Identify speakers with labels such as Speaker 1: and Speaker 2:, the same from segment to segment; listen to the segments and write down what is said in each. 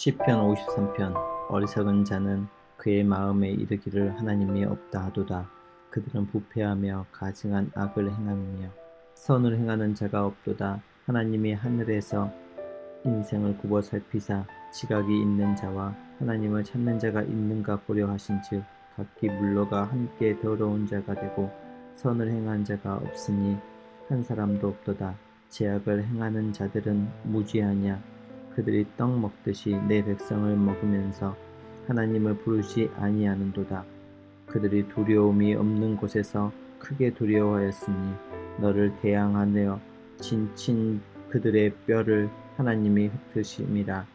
Speaker 1: 시편 53편. 어리석은 자는 그의 마음에 이르기를 하나님이 없다 하도다. 그들은 부패하며 가증한 악을 행하느며 선을 행하는 자가 없도다. 하나님이 하늘에서 인생을 굽어 살피사 지각이 있는 자와 하나님을 찾는 자가 있는가 보려 하신즉 각기 물러가 함께 더러운 자가 되고 선을 행한 자가 없으니 한 사람도 없도다. 죄악을 행하는 자들은 무죄하냐. 그들이 떡 먹듯이 내 백성을 먹으면서 하나님을 부르지 아니하는도다. 그들이 두려움이 없는 곳에서 크게 두려워하였으니 너를 대항하여 진친 그들의 뼈를 하나님이 흩으심이라.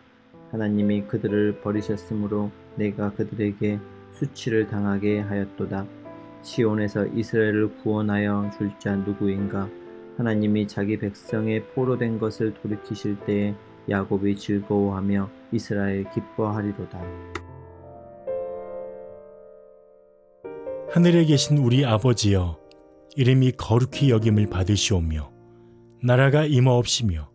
Speaker 1: 하나님이 그들을 버리셨으므로 내가 그들에게 수치를 당하게 하였도다. 시온에서 이스라엘을 구원하여 줄 자 누구인가. 하나님이 자기 백성의 포로된 것을 돌이키실 때에 야곱이 즐거워하며 이스라엘 기뻐하리로다.
Speaker 2: 하늘에 계신 우리 아버지여, 이름이 거룩히 여김을 받으시오며 나라가 임하옵시며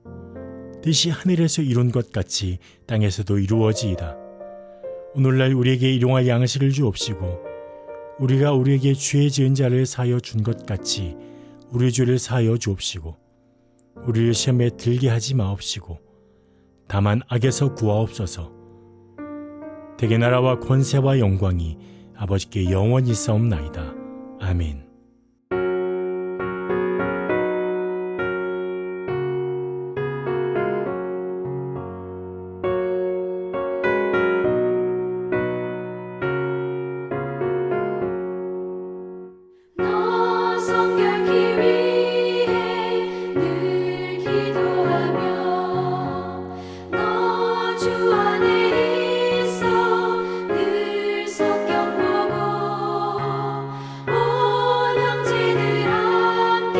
Speaker 2: 뜻이 하늘에서 이룬 것 같이 땅에서도 이루어지이다. 오늘날 우리에게 일용할 양식을 주옵시고 우리가 우리에게 죄 지은 자를 사하여 준 것 같이 우리 죄를 사하여 주옵시고 우리를 시험에 들게 하지 마옵시고 다만 악에서 구하옵소서. 대개 나라와 권세와 영광이 아버지께 영원히 있사옵나이다. 아멘.
Speaker 3: 너 성결케 위해 늘 기도하며 너 주 안에 있어 늘 성경 보고 온 형제들 함께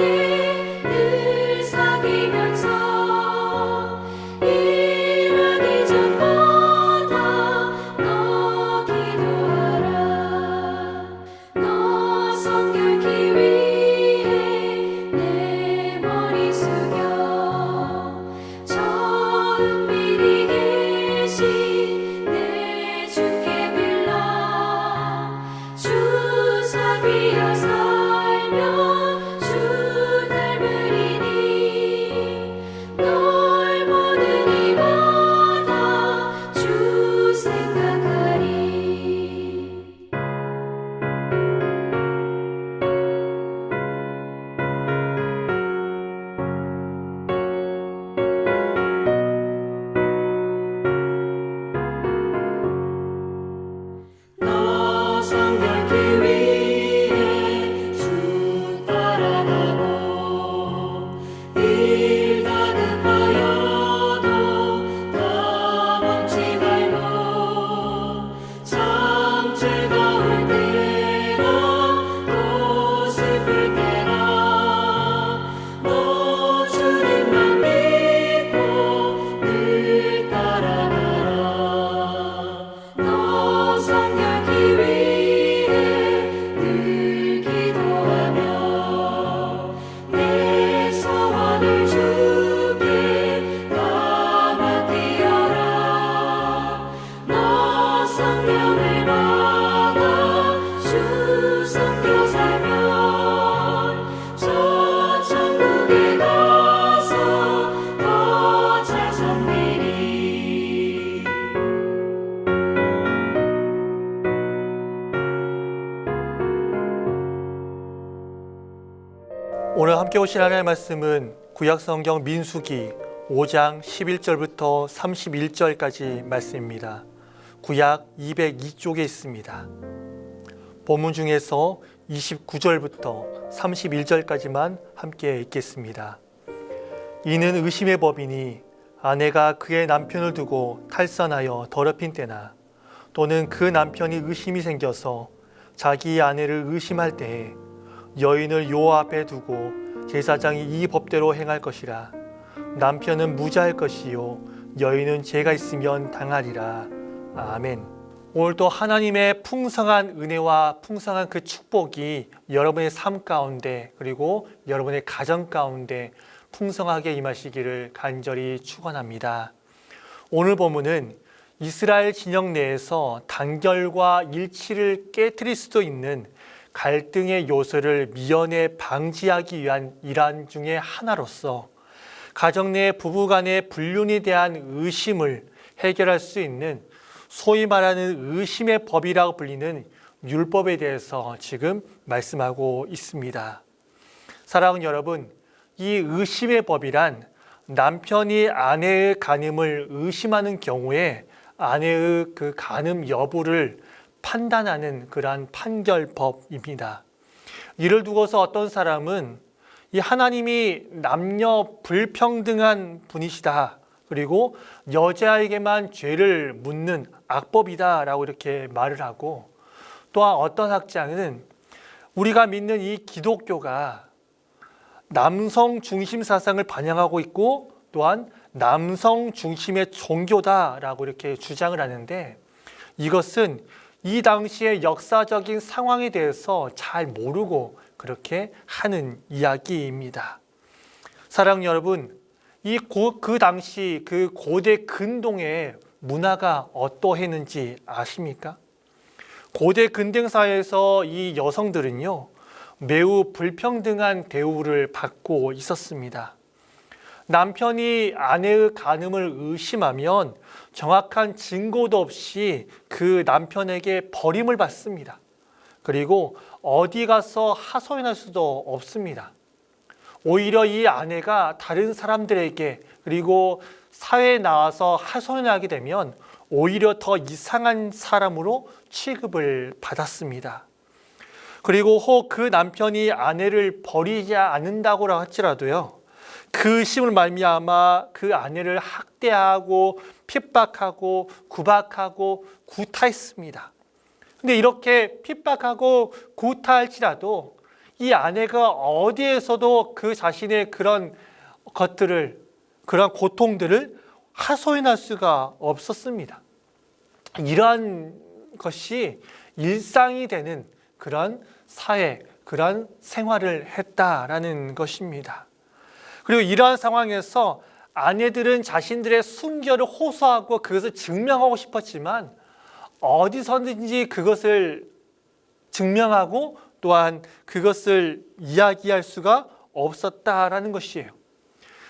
Speaker 3: 늘 사귀면서 일하기 전보다 너 기도하라. 너 성결케 위해 내 머리 숙여 저 은밀히 계신 내 주께 빌라. 주 사귀어 살면 주 닮으리니 널 보는 이마다 주 생각하리. 너 성결케 위해 주 따라가고 일 다급하여도 다 멈지 말고 참 즐거울 때나 또 슬플 때나 너 주님만 믿고 늘 따라가라. 너 성결케 위해 늘 기도하며 내 소원을 주께 다 맡기어라. 너 성령을 받아 주 섬겨 살면 저 천국에 가서 더 잘 섬기리.
Speaker 4: 오늘 함께 오신 하나님의 말씀은 구약성경 민수기 5장 11절부터 31절까지 말씀입니다. 구약 202쪽에 있습니다. 본문 중에서 29절부터 31절까지만 함께 읽겠습니다. 이는 의심의 법이니 아내가 그의 남편을 두고 탈선하여 더럽힌 때나 또는 그 남편이 의심이 생겨서 자기 아내를 의심할 때에 여인을 요 앞에 두고 제사장이 이 법대로 행할 것이라. 남편은 무죄할 것이요 여인은 죄가 있으면 당하리라. 아멘. 오늘도 하나님의 풍성한 은혜와 풍성한 그 축복이 여러분의 삶 가운데 그리고 여러분의 가정 가운데 풍성하게 임하시기를 간절히 축원합니다. 오늘 본문은 이스라엘 진영 내에서 단결과 일치를 깨뜨릴 수도 있는 갈등의 요소를 미연에 방지하기 위한 일환 중의 하나로서 가정 내 부부 간의 불륜에 대한 의심을 해결할 수 있는 소위 말하는 의심의 법이라고 불리는 율법에 대해서 지금 말씀하고 있습니다. 사랑하는 여러분, 이 의심의 법이란 남편이 아내의 간음을 의심하는 경우에 아내의 그 간음 여부를 판단하는 그러한 판결법입니다. 이를 두고서 어떤 사람은 이 하나님이 남녀 불평등한 분이시다, 그리고 여자에게만 죄를 묻는 악법이다라고 이렇게 말을 하고, 또한 어떤 학자는 우리가 믿는 이 기독교가 남성 중심 사상을 반영하고 있고 또한 남성 중심의 종교다라고 이렇게 주장을 하는데, 이것은 이 당시의 역사적인 상황에 대해서 잘 모르고 그렇게 하는 이야기입니다. 사랑하는 여러분, 그 당시 그 고대 근동의 문화가 어떠했는지 아십니까? 고대 근동 사회에서 이 여성들은요, 매우 불평등한 대우를 받고 있었습니다. 남편이 아내의 간음을 의심하면 정확한 증거도 없이 그 남편에게 버림을 받습니다. 그리고 어디 가서 하소연할 수도 없습니다. 오히려 이 아내가 다른 사람들에게 그리고 사회에 나와서 하소연하게 되면 오히려 더 이상한 사람으로 취급을 받았습니다. 그리고 혹 그 남편이 아내를 버리지 않는다고 할지라도요, 그 의심을 말미암아 그 아내를 학대하고 핍박하고 구박하고 구타했습니다. 근데 이렇게 핍박하고 구타할지라도 이 아내가 어디에서도 그 자신의 그런 것들을, 그런 고통들을 하소연할 수가 없었습니다. 이러한 것이 일상이 되는 그런 사회, 그런 생활을 했다라는 것입니다. 그리고 이러한 상황에서 아내들은 자신들의 순결을 호소하고 그것을 증명하고 싶었지만 어디서든지 그것을 증명하고 또한 그것을 이야기할 수가 없었다라는 것이에요.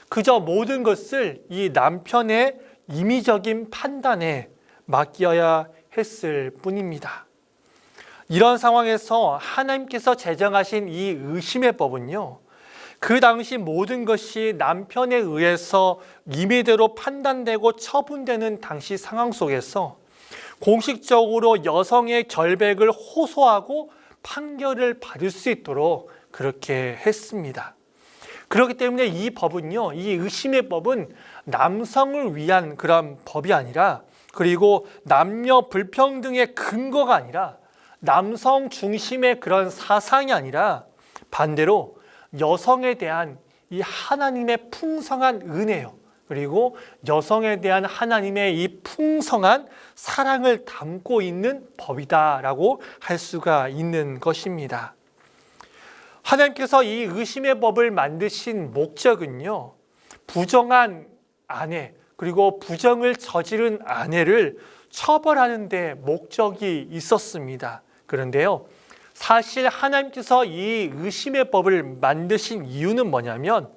Speaker 4: 그저 모든 것을 이 남편의 임의적인 판단에 맡겨야 했을 뿐입니다. 이런 상황에서 하나님께서 제정하신 이 의심의 법은요, 그 당시 모든 것이 남편에 의해서 임의대로 판단되고 처분되는 당시 상황 속에서 공식적으로 여성의 결백을 호소하고 판결을 받을 수 있도록 그렇게 했습니다. 그렇기 때문에 이 법은요, 이 의심의 법은 남성을 위한 그런 법이 아니라, 그리고 남녀 불평등의 근거가 아니라, 남성 중심의 그런 사상이 아니라 반대로 여성에 대한 이 하나님의 풍성한 은혜요, 그리고 여성에 대한 하나님의 이 풍성한 사랑을 담고 있는 법이다라고 할 수가 있는 것입니다. 하나님께서 이 의심의 법을 만드신 목적은요, 부정한 아내, 그리고 부정을 저지른 아내를 처벌하는 데 목적이 있었습니다. 그런데요, 사실 하나님께서 이 의심의 법을 만드신 이유는 뭐냐면,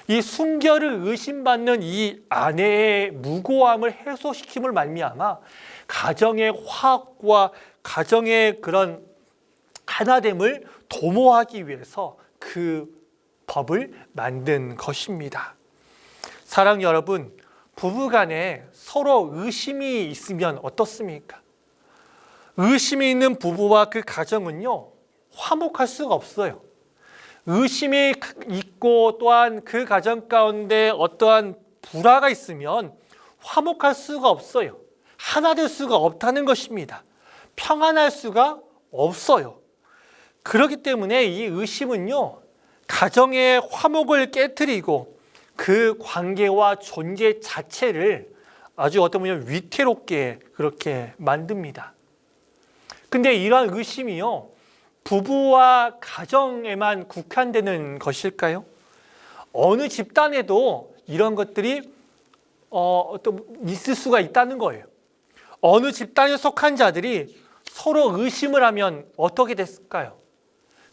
Speaker 4: 이 순결을 의심받는 이 아내의 무고함을 해소시킴을 말미암아 가정의 화합과 가정의 그런 하나됨을 도모하기 위해서 그 법을 만든 것입니다. 사랑 여러분, 부부간에 서로 의심이 있으면 어떻습니까? 의심이 있는 부부와 그 가정은요, 화목할 수가 없어요. 의심이 있고 또한 그 가정 가운데 어떠한 불화가 있으면 화목할 수가 없어요. 하나 될 수가 없다는 것입니다. 평안할 수가 없어요. 그렇기 때문에 이 의심은요, 가정의 화목을 깨트리고 그 관계와 존재 자체를 아주 어떤 보면 위태롭게 그렇게 만듭니다. 근데 이러한 의심이요, 부부와 가정에만 국한되는 것일까요? 어느 집단에도 이런 것들이 있을 수가 있다는 거예요. 어느 집단에 속한 자들이 서로 의심을 하면 어떻게 됐을까요?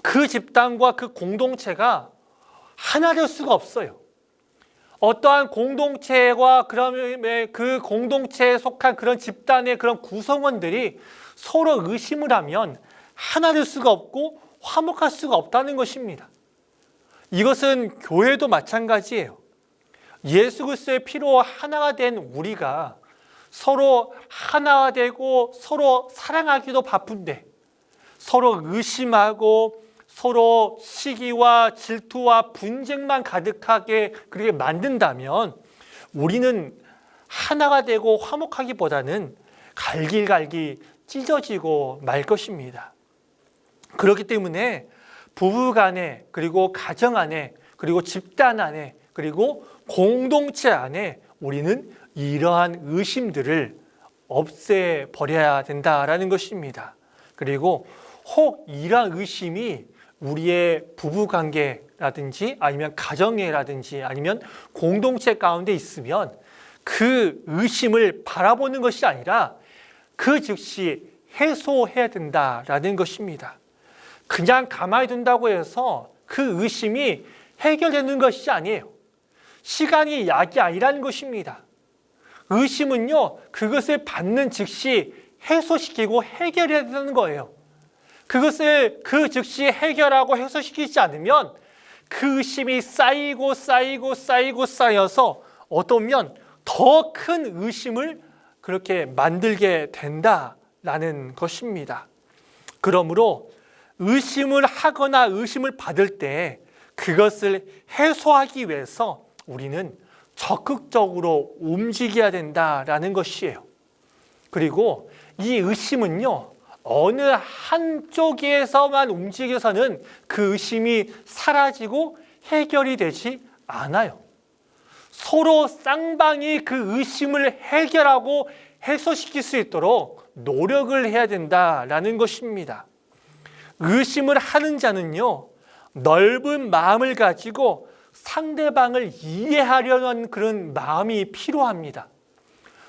Speaker 4: 그 집단과 그 공동체가 하나 될 수가 없어요. 어떠한 공동체와 그러면 그 공동체에 속한 그런 집단의 그런 구성원들이 서로 의심을 하면 하나 될 수가 없고 화목할 수가 없다는 것입니다. 이것은 교회도 마찬가지예요. 예수 그리스도의 피로 하나가 된 우리가 서로 하나가 되고 서로 사랑하기도 바쁜데 서로 의심하고 서로 시기와 질투와 분쟁만 가득하게 그렇게 만든다면 우리는 하나가 되고 화목하기보다는 갈길갈길 찢어지고 말 것입니다. 그렇기 때문에 부부 간에 그리고 가정 안에 그리고 집단 안에 그리고 공동체 안에 우리는 이러한 의심들을 없애버려야 된다라는 것입니다. 그리고 혹 이러한 의심이 우리의 부부관계라든지 아니면 가정애라든지 아니면 공동체 가운데 있으면 그 의심을 바라보는 것이 아니라 그 즉시 해소해야 된다라는 것입니다. 그냥 가만히 둔다고 해서 그 의심이 해결되는 것이 아니에요. 시간이 약이 아니라는 것입니다. 의심은요, 그것을 받는 즉시 해소시키고 해결해야 되는 거예요. 그것을 그 즉시 해결하고 해소시키지 않으면 그 의심이 쌓이고 쌓여서 어떠면 더 큰 의심을 그렇게 만들게 된다라는 것입니다. 그러므로 의심을 하거나 의심을 받을 때 그것을 해소하기 위해서 우리는 적극적으로 움직여야 된다라는 것이에요. 그리고 이 의심은요, 어느 한쪽에서만 움직여서는 그 의심이 사라지고 해결이 되지 않아요. 서로 쌍방이 그 의심을 해결하고 해소시킬 수 있도록 노력을 해야 된다라는 것입니다. 의심을 하는 자는요, 넓은 마음을 가지고 상대방을 이해하려는 그런 마음이 필요합니다.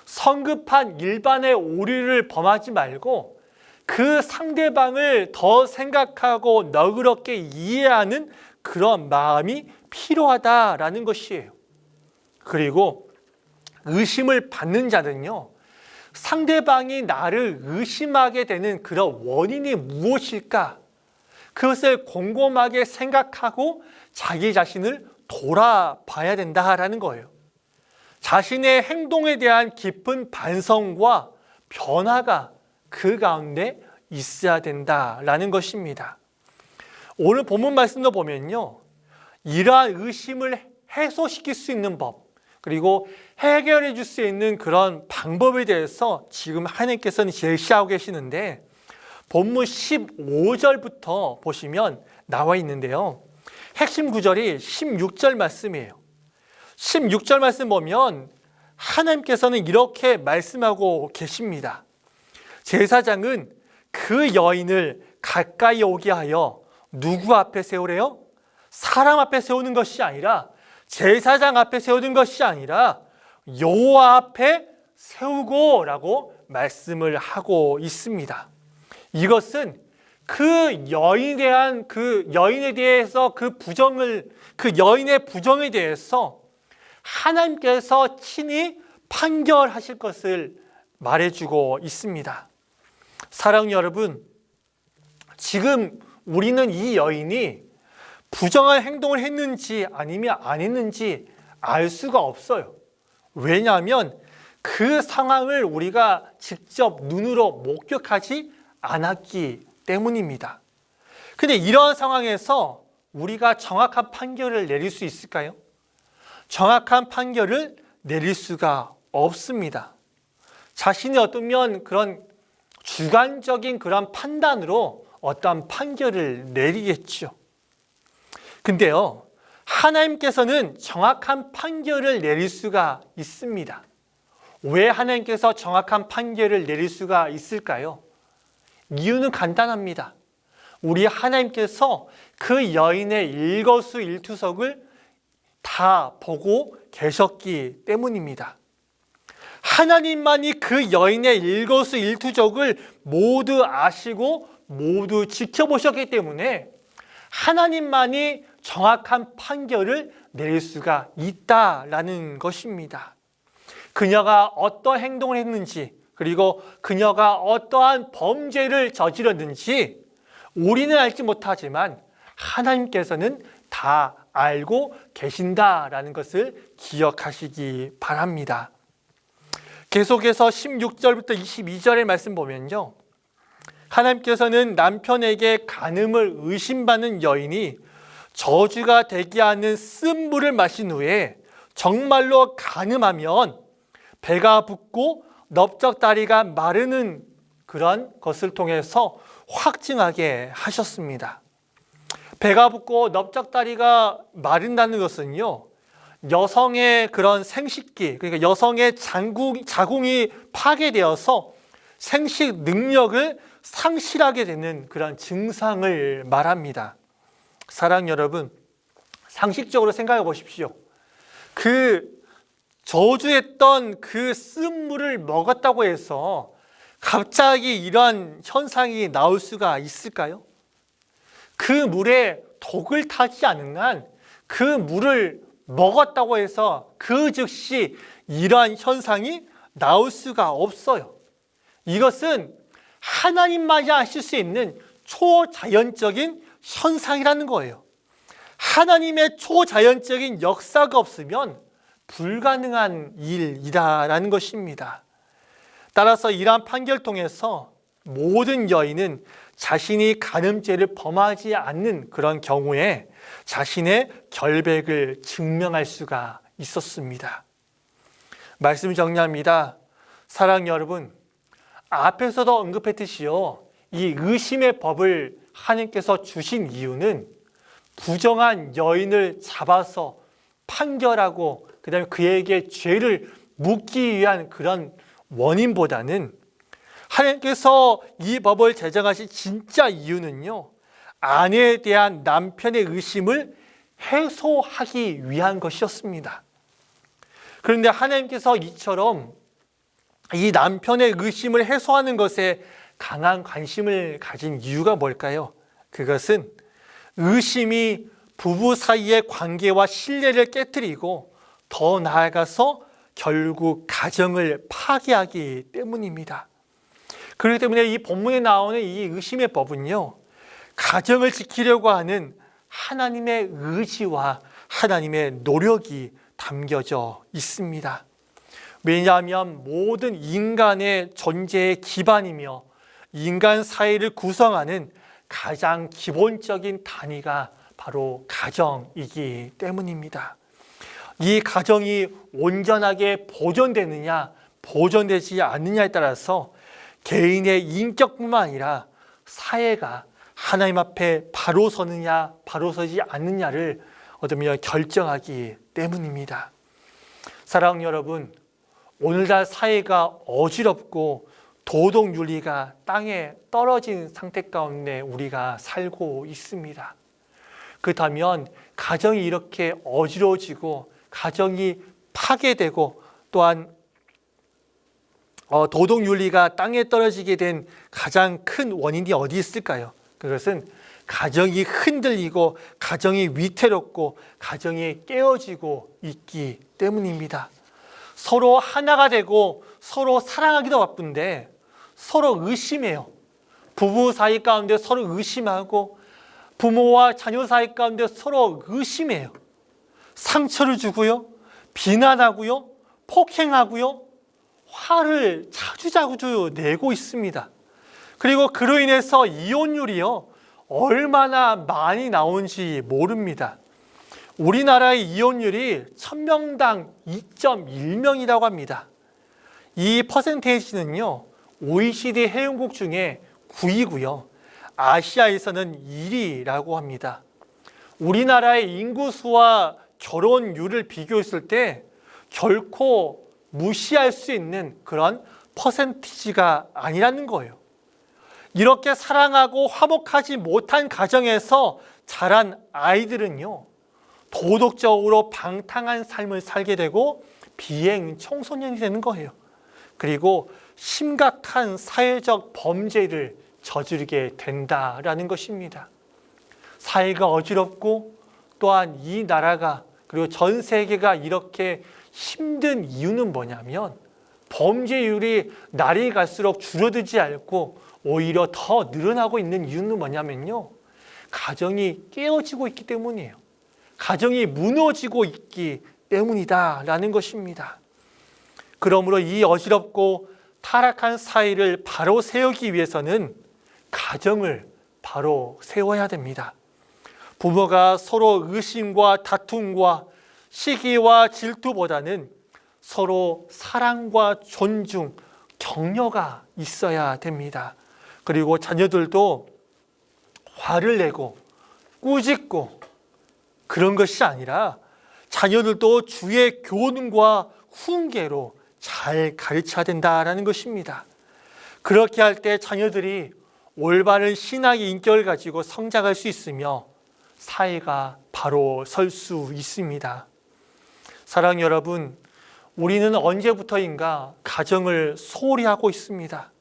Speaker 4: 성급한 일반의 오류를 범하지 말고 그 상대방을 더 생각하고 너그럽게 이해하는 그런 마음이 필요하다라는 것이에요. 그리고 의심을 받는 자는요, 상대방이 나를 의심하게 되는 그런 원인이 무엇일까? 그것을 곰곰하게 생각하고 자기 자신을 돌아봐야 된다라는 거예요. 자신의 행동에 대한 깊은 반성과 변화가 그 가운데 있어야 된다라는 것입니다. 오늘 본문 말씀도 보면요, 이러한 의심을 해소시킬 수 있는 법, 그리고 해결해 줄 수 있는 그런 방법에 대해서 지금 하나님께서는 제시하고 계시는데 본문 15절부터 보시면 나와 있는데요. 핵심 구절이 16절 말씀이에요. 16절 말씀 보면 하나님께서는 이렇게 말씀하고 계십니다. 제사장은 그 여인을 가까이 오게 하여 누구 앞에 세우래요? 사람 앞에 세우는 것이 아니라 제사장 앞에 세우는 것이 아니라 여호와 앞에 세우고라고 말씀을 하고 있습니다. 이것은 그 여인에 대해서 그 여인의 부정에 대해서 하나님께서 친히 판결하실 것을 말해주고 있습니다. 사랑하는 여러분, 지금 우리는 이 여인이 부정한 행동을 했는지 아니면 안 했는지 알 수가 없어요. 왜냐하면 그 상황을 우리가 직접 눈으로 목격하지 않았기 때문입니다. 근데 이러한 상황에서 우리가 정확한 판결을 내릴 수 있을까요? 정확한 판결을 내릴 수가 없습니다. 자신이 어떠면 그런 주관적인 그런 판단으로 어떠한 판결을 내리겠죠. 근데요, 하나님께서는 정확한 판결을 내릴 수가 있습니다. 왜 하나님께서 정확한 판결을 내릴 수가 있을까요? 이유는 간단합니다. 우리 하나님께서 그 여인의 일거수일투족을 다 보고 계셨기 때문입니다. 하나님만이 그 그 여인의 일거수일투족을 모두 아시고 모두 지켜보셨기 때문에 하나님만이 정확한 판결을 내릴 수가 있다라는 것입니다. 그녀가 어떤 행동을 했는지, 그리고 그녀가 어떠한 범죄를 저질렀는지 우리는 알지 못하지만 하나님께서는 다 알고 계신다라는 것을 기억하시기 바랍니다. 계속해서 16절부터 22절의 말씀 보면요, 하나님께서는 남편에게 간음을 의심받는 여인이 저주가 되게 하는 쓴 물을 마신 후에 정말로 간음하면 배가 붓고 넓적다리가 마르는 그런 것을 통해서 확증하게 하셨습니다. 배가 붓고 넓적다리가 마른다는 것은요, 여성의 그런 생식기, 그러니까 여성의 자궁이 파괴되어서 생식 능력을 상실하게 되는 그런 증상을 말합니다. 사랑 여러분, 상식적으로 생각해 보십시오. 그 저주했던 그 쓴물을 먹었다고 해서 갑자기 이런 현상이 나올 수가 있을까요? 그 물에 독을 타지 않는 한 그 물을 먹었다고 해서 그 즉시 이러한 현상이 나올 수가 없어요. 이것은 하나님만이 하실 수 있는 초자연적인 현상이라는 거예요. 하나님의 초자연적인 역사가 없으면 불가능한 일이다라는 것입니다. 따라서 이러한 판결을 통해서 모든 여인은 자신이 간음죄를 범하지 않는 그런 경우에 자신의 결백을 증명할 수가 있었습니다. 말씀 정리합니다. 사랑 여러분, 앞에서도 언급했듯이요, 이 의심의 법을 하나님께서 주신 이유는 부정한 여인을 잡아서 판결하고 그 다음에 그에게 죄를 묻기 위한 그런 원인보다는 하나님께서 이 법을 제정하신 진짜 이유는요, 아내에 대한 남편의 의심을 해소하기 위한 것이었습니다. 그런데 하나님께서 이처럼 이 남편의 의심을 해소하는 것에 강한 관심을 가진 이유가 뭘까요? 그것은 의심이 부부 사이의 관계와 신뢰를 깨뜨리고 더 나아가서 결국 가정을 파괴하기 때문입니다. 그렇기 때문에 이 본문에 나오는 이 의심의 법은요, 가정을 지키려고 하는 하나님의 의지와 하나님의 노력이 담겨져 있습니다. 왜냐하면 모든 인간의 존재의 기반이며 인간 사회를 구성하는 가장 기본적인 단위가 바로 가정이기 때문입니다. 이 가정이 온전하게 보존되느냐, 보존되지 않느냐에 따라서 개인의 인격뿐만 아니라 사회가 하나님 앞에 바로 서느냐, 바로 서지 않느냐를 어쩌면 결정하기 때문입니다. 사랑하는 여러분, 오늘날 사회가 어지럽고 도덕윤리가 땅에 떨어진 상태 가운데 우리가 살고 있습니다. 그렇다면 가정이 이렇게 어지러워지고 가정이 파괴되고 또한 도덕윤리가 땅에 떨어지게 된 가장 큰 원인이 어디 있을까요? 그것은 가정이 흔들리고 가정이 위태롭고 가정이 깨어지고 있기 때문입니다. 서로 하나가 되고 서로 사랑하기도 바쁜데 서로 의심해요. 부부 사이 가운데 서로 의심하고 부모와 자녀 사이 가운데 서로 의심해요. 상처를 주고요, 비난하고요, 폭행하고요, 화를 자주자주 내고 있습니다. 그리고 그로 인해서 이혼율이요, 얼마나 많이 나오는지 모릅니다. 우리나라의 이혼율이 1000명당 2.1명이라고 합니다. 이 퍼센테이지는요, OECD 회원국 중에 9위고요, 아시아에서는 1위라고 합니다. 우리나라의 인구수와 결혼율을 비교했을 때 결코 무시할 수 있는 그런 퍼센티지가 아니라는 거예요. 이렇게 사랑하고 화목하지 못한 가정에서 자란 아이들은요, 도덕적으로 방탕한 삶을 살게 되고 비행 청소년이 되는 거예요. 그리고 심각한 사회적 범죄를 저지르게 된다라는 것입니다. 사회가 어지럽고 또한 이 나라가 그리고 전 세계가 이렇게 힘든 이유는 뭐냐면 범죄율이 날이 갈수록 줄어들지 않고 오히려 더 늘어나고 있는 이유는 뭐냐면요. 가정이 깨어지고 있기 때문이에요. 가정이 무너지고 있기 때문이다라는 것입니다. 그러므로 이 어지럽고 타락한 사회를 바로 세우기 위해서는 가정을 바로 세워야 됩니다. 부모가 서로 의심과 다툼과 시기와 질투보다는 서로 사랑과 존중, 격려가 있어야 됩니다. 그리고 자녀들도 화를 내고 꾸짖고 그런 것이 아니라 자녀들도 주의 교훈과 훈계로 잘 가르쳐야 된다는 것입니다. 그렇게 할 때 자녀들이 올바른 신앙의 인격을 가지고 성장할 수 있으며 사회가 바로 설 수 있습니다. 사랑 여러분, 우리는 언제부터인가 가정을 소홀히 하고 있습니다.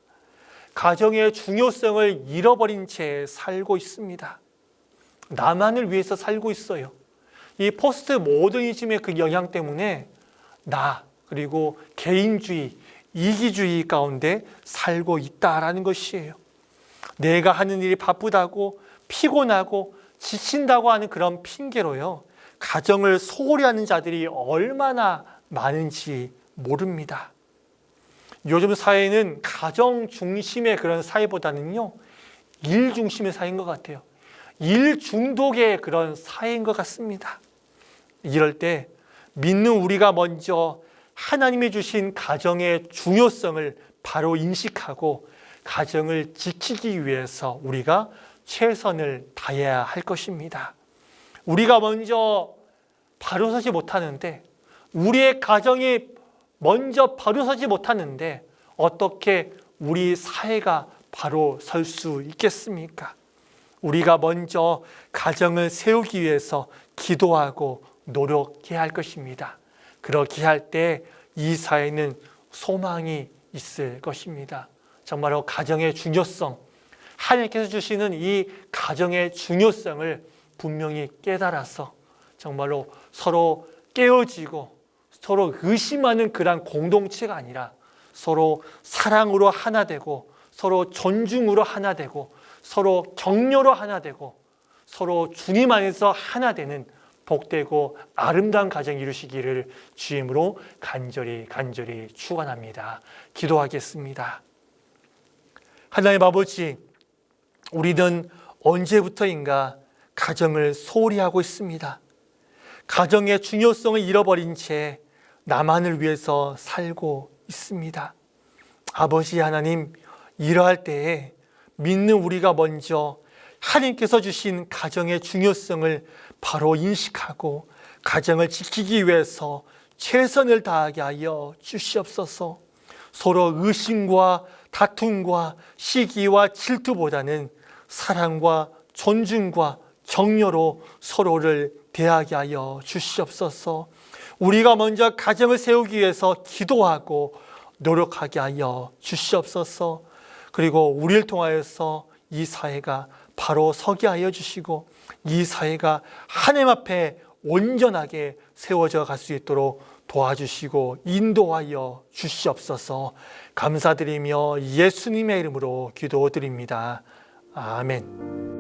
Speaker 4: 가정의 중요성을 잃어버린 채 살고 있습니다. 나만을 위해서 살고 있어요. 이 포스트 모더니즘의 그 영향 때문에 나 그리고 개인주의, 이기주의 가운데 살고 있다라는 것이에요. 내가 하는 일이 바쁘다고 피곤하고 지친다고 하는 그런 핑계로요. 가정을 소홀히 하는 자들이 얼마나 많은지 모릅니다. 요즘 사회는 가정 중심의 그런 사회보다는요, 일 중심의 사회인 것 같아요. 일 중독의 그런 사회인 것 같습니다. 이럴 때 믿는 우리가 먼저 하나님이 주신 가정의 중요성을 바로 인식하고 가정을 지키기 위해서 우리가 최선을 다해야 할 것입니다. 우리가 먼저 바로 서지 못하는데, 우리의 가정이 먼저 바로 서지 못하는데 어떻게 우리 사회가 바로 설 수 있겠습니까? 우리가 먼저 가정을 세우기 위해서 기도하고 노력해야 할 것입니다. 그렇게 할 때 이 사회는 소망이 있을 것입니다. 정말로 가정의 중요성, 하나님께서 주시는 이 가정의 중요성을 분명히 깨달아서 정말로 서로 깨어지고 서로 의심하는 그런 공동체가 아니라 서로 사랑으로 하나 되고 서로 존중으로 하나 되고 서로 격려로 하나 되고 서로 주님 안에서 하나 되는 복되고 아름다운 가정 이루시기를 주임으로 간절히 축원합니다. 기도하겠습니다. 하나님 아버지, 우리는 언제부터인가 가정을 소홀히 하고 있습니다. 가정의 중요성을 잃어버린 채 나만을 위해서 살고 있습니다. 아버지 하나님, 이러할 때에 믿는 우리가 먼저 하나님께서 주신 가정의 중요성을 바로 인식하고 가정을 지키기 위해서 최선을 다하게 하여 주시옵소서. 서로 의심과 다툼과 시기와 질투보다는 사랑과 존중과 격려로 서로를 대하게 하여 주시옵소서. 우리가 먼저 가정을 세우기 위해서 기도하고 노력하게 하여 주시옵소서. 그리고 우리를 통하여서 이 사회가 바로 서게 하여 주시고 이 사회가 하나님 앞에 온전하게 세워져 갈 수 있도록 도와주시고 인도하여 주시옵소서. 감사드리며 예수님의 이름으로 기도드립니다. 아멘.